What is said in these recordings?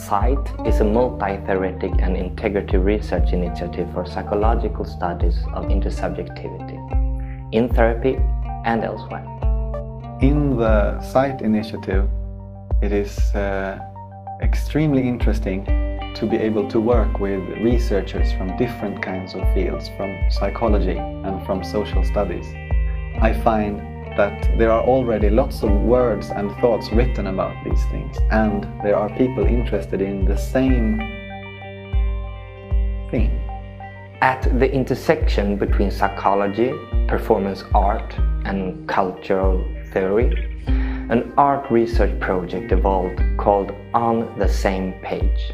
SITE is a multi-theoretic and integrative research initiative for psychological studies of intersubjectivity, in therapy and elsewhere. In the SITE initiative, it is extremely interesting to be able to work with researchers from different kinds of fields, from psychology and from social studies. I find that there are already lots of words and thoughts written about these things, and there are people interested in the same thing. At the intersection between psychology, performance art, and cultural theory, an art research project evolved called On the Same Page.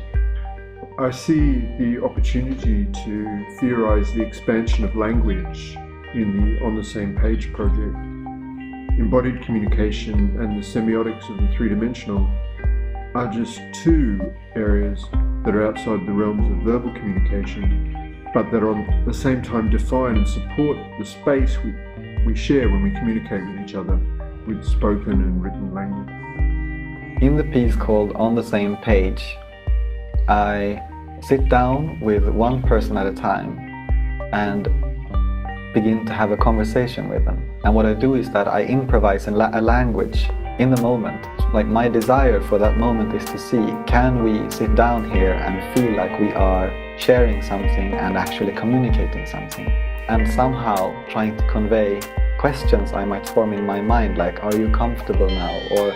I see the opportunity to theorize the expansion of language in the On the Same Page project. Embodied communication and the semiotics of the three-dimensional are just two areas that are outside the realms of verbal communication, but that at the same time define and support the space we share when we communicate with each other with spoken and written language. In the piece called On the Same Page, I sit down with one person at a time and begin to have a conversation with them. And what I do is that I improvise a language in the moment. Like, my desire for that moment is to see, can we sit down here and feel like we are sharing something and actually communicating something? And somehow trying to convey questions I might form in my mind, like, are you comfortable now? Or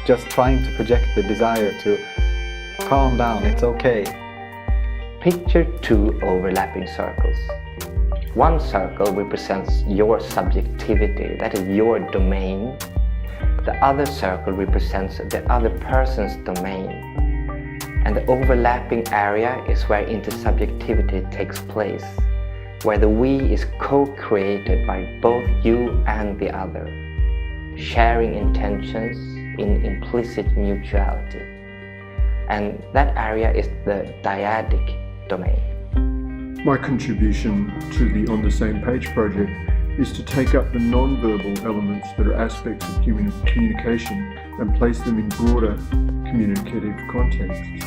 just trying to project the desire to calm down, it's okay. Picture two overlapping circles. One circle represents your subjectivity, that is your domain. The other circle represents the other person's domain. And the overlapping area is where intersubjectivity takes place, where the we is co-created by both you and the other, sharing intentions in implicit mutuality. And that area is the dyadic domain. My contribution to the On the Same Page project is to take up the non-verbal elements that are aspects of human communication and place them in broader communicative contexts.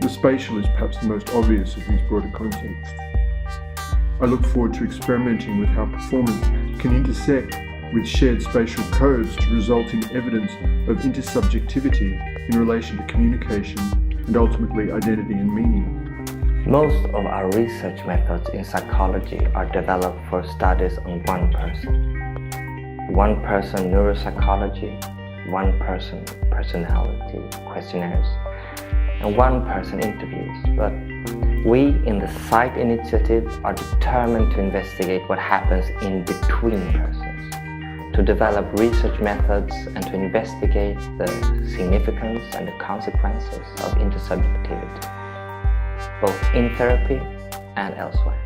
The spatial is perhaps the most obvious of these broader contexts. I look forward to experimenting with how performance can intersect with shared spatial codes to result in evidence of intersubjectivity in relation to communication and ultimately identity and meaning. Most of our research methods in psychology are developed for studies on one person. One person neuropsychology, one person personality questionnaires, and one person interviews. But we in the SITE initiative are determined to investigate what happens in between persons, to develop research methods and to investigate the significance and the consequences of intersubjectivity, both in therapy and elsewhere.